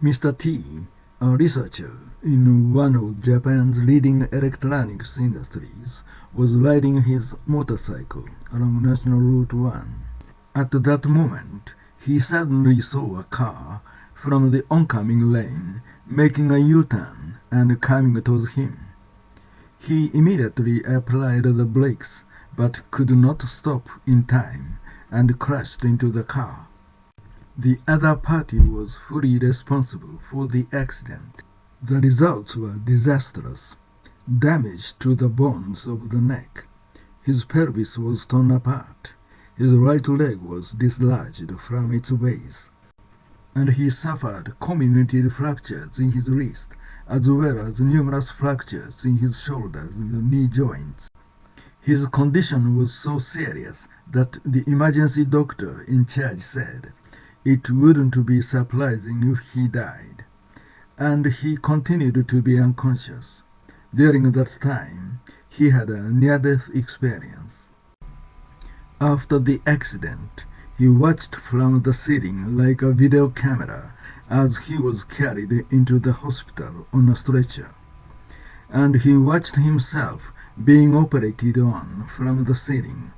Mr. T, a researcher in one of Japan's leading electronics industries, was riding his motorcycle along National Route 1. At that moment, he suddenly saw a car from the oncoming lane making a U-turn and coming towards him. He immediately applied the brakes but could not stop in time and crashed into the car. The other party was fully responsible for the accident. The results were disastrous. Damage to the bones of the neck. His pelvis was torn apart. His right leg was dislodged from its base, and he suffered comminuted fractures in his wrist, as well as numerous fractures in his shoulders and knee joints. His condition was so serious that the emergency doctor in charge said it wouldn't be surprising if he died, and he continued to be unconscious. During that time, he had a near-death experience. After the accident, he watched from the ceiling like a video camera as he was carried into the hospital on a stretcher, and he watched himself being operated on from the ceiling.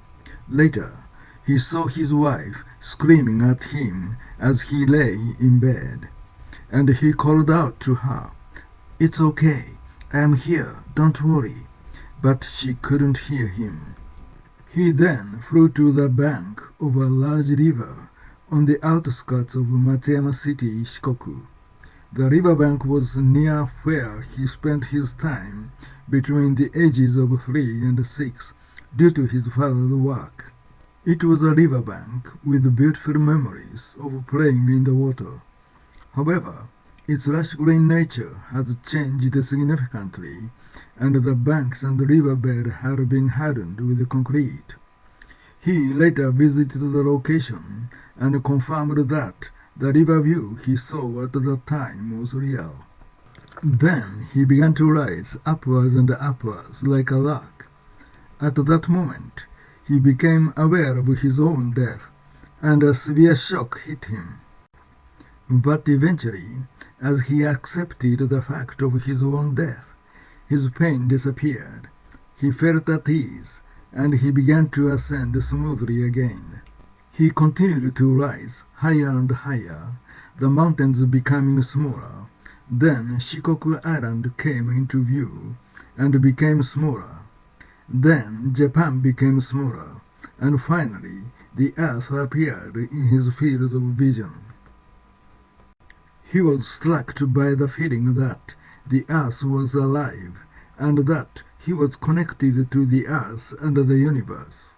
Later, he saw his wife screaming at him as he lay in bed, and he called out to her, "It's okay, I am here, don't worry," but she couldn't hear him. He then flew to the bank of a large river on the outskirts of Matsuyama City, Shikoku. The riverbank was near where he spent his time between the ages of 3 and 6 due to his father's work. It was a riverbank with beautiful memories of playing in the water. However, its lush green nature has changed significantly, and the banks and riverbed had been hardened with concrete. He later visited the location and confirmed that the river view he saw at the time was real. Then he began to rise upwards and upwards like a lark. At that moment, he became aware of his own death, and a severe shock hit him. But eventually, as he accepted the fact of his own death, his pain disappeared. He felt at ease, and he began to ascend smoothly again. He continued to rise higher and higher, the mountains becoming smaller. Then Shikoku Island came into view and became smaller. Then Japan became smaller, and finally the earth appeared in his field of vision. He was struck by the feeling that the earth was alive, and that he was connected to the earth and the universe.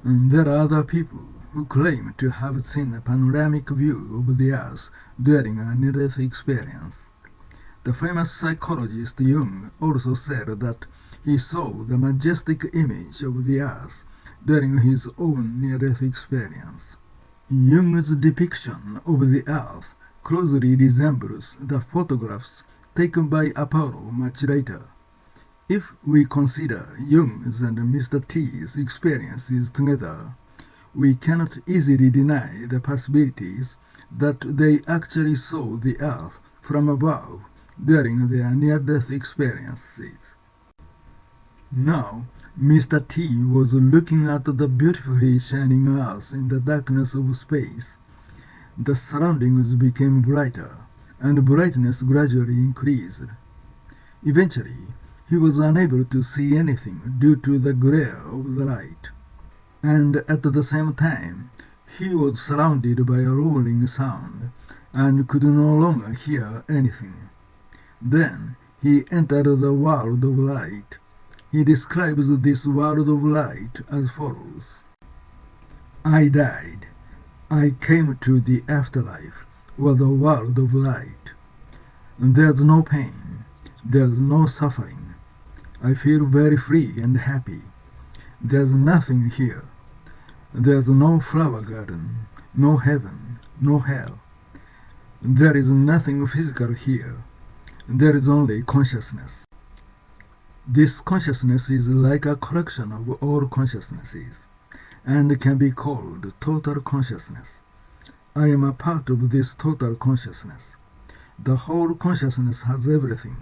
And there are other people who claim to have seen a panoramic view of the earth during a near-death experience. The famous psychologist Jung also said that he saw the majestic image of the earth during his own near-death experience. Jung's depiction of the earth closely resembles the photographs taken by Apollo much later. If we consider Jung's and Mr. T's experiences together, we cannot easily deny the possibilities that they actually saw the earth from above during their near-death experiences. Now, Mr. T was looking at the beautifully shining earth in the darkness of space. The surroundings became brighter, and brightness gradually increased. Eventually, he was unable to see anything due to the glare of the light, and at the same time, he was surrounded by a roaring sound and could no longer hear anything. Then he entered the world of light. He describes this world of light as follows. "I died. I came to the afterlife, or the world of light. There's no pain. There's no suffering. I feel very free and happy. There's nothing here. There's no flower garden, no heaven, no hell. There is nothing physical here. There is only consciousness. This consciousness is like a collection of all consciousnesses, and can be called total consciousness. I am a part of this total consciousness. The whole consciousness has everything.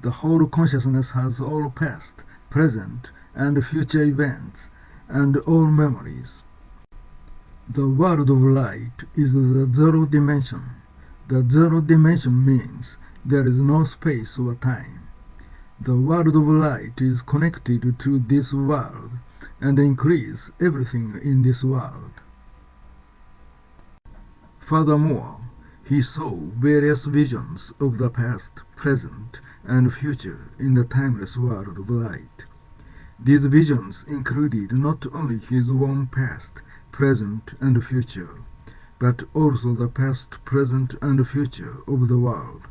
The whole consciousness has all past, present, and future events, and all memories. The world of light is the zero dimension. The zero dimension means there is no space or time. The world of light is connected to this world and includes everything in this world. Furthermore, he saw various visions of the past, present, and future in the timeless world of light. These visions included not only his own past, present, and future, but also the past, present, and future of the world.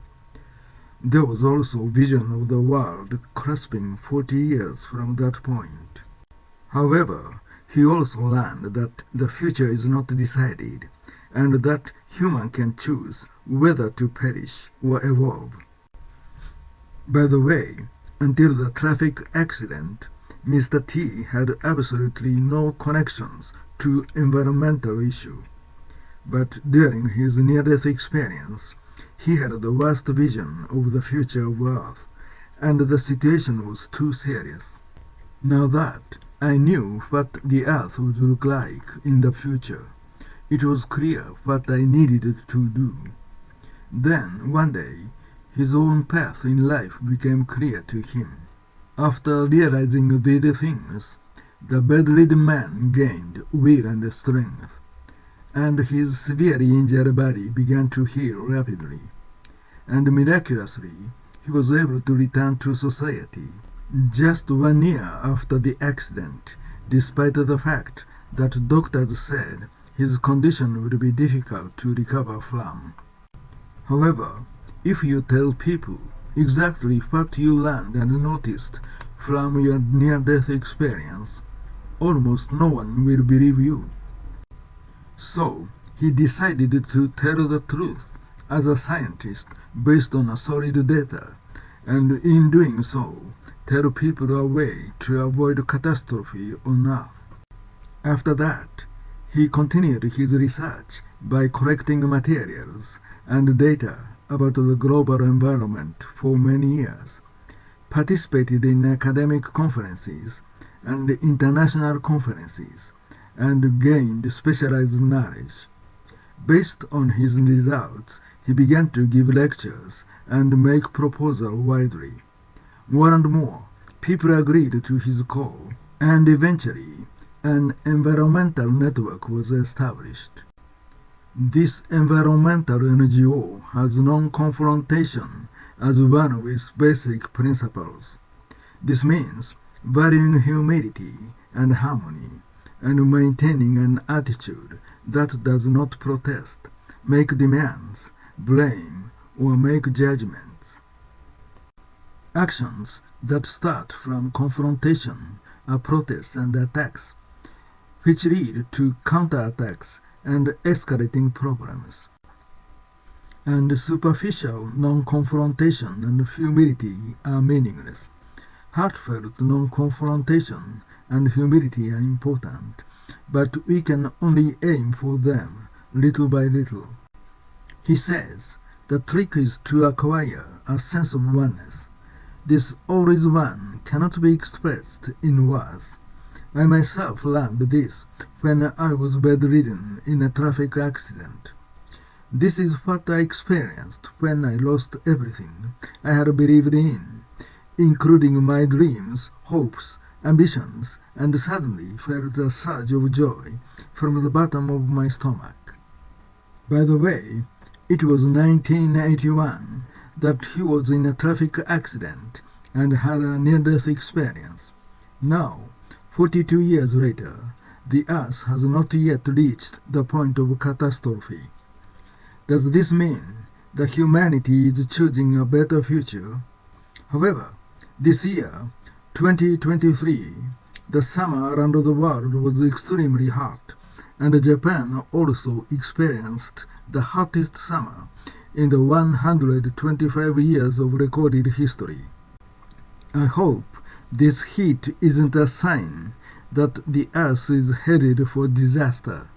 There was also a vision of the world clasping 40 years from that point. However, he also learned that the future is not decided, and that human can choose whether to perish or evolve. By the way, until the traffic accident, Mr. T had absolutely no connections to environmental issue. But during his near-death experience, he had the worst vision of the future of Earth, and the situation was too serious. Now that I knew what the Earth would look like in the future, it was clear what I needed to do. Then, one day, his own path in life became clear to him. After realizing these things, the bedridden man gained will and strength, and his severely injured body began to heal rapidly. And miraculously, he was able to return to society just 1 year after the accident, despite the fact that doctors said his condition would be difficult to recover from. However, if you tell people exactly what you learned and noticed from your near-death experience, almost no one will believe you. So, he decided to tell the truth as a scientist based on solid data, and in doing so, tell people a way to avoid catastrophe on Earth. After that, he continued his research by collecting materials and data about the global environment for many years, participated in academic conferences and international conferences, and gained specialized knowledge. Based on his results, he began to give lectures and make proposals widely. More and more, people agreed to his call, and eventually, an environmental network was established. This environmental NGO has non-confrontation as one of its basic principles. This means valuing humility and harmony, and maintaining an attitude that does not protest, make demands, blame, or make judgments. Actions that start from confrontation are protests and attacks, which lead to counterattacks and escalating problems. And superficial non-confrontation and humility are meaningless. Heartfelt non-confrontation and humility are important, but we can only aim for them little by little. He says, the trick is to acquire a sense of oneness. This all is one cannot be expressed in words. I myself learned this when I was bedridden in a traffic accident. This is what I experienced when I lost everything I had believed in, including my dreams, hopes, ambitions, and suddenly felt a surge of joy from the bottom of my stomach. By the way, it was 1981 that he was in a traffic accident and had a near-death experience. Now, 42 years later, the Earth has not yet reached the point of catastrophe. Does this mean that humanity is choosing a better future? However, this year, 2023, the summer around the world was extremely hot, and Japan also experienced the hottest summer in the 125 years of recorded history. I hope this heat isn't a sign that the Earth is headed for disaster.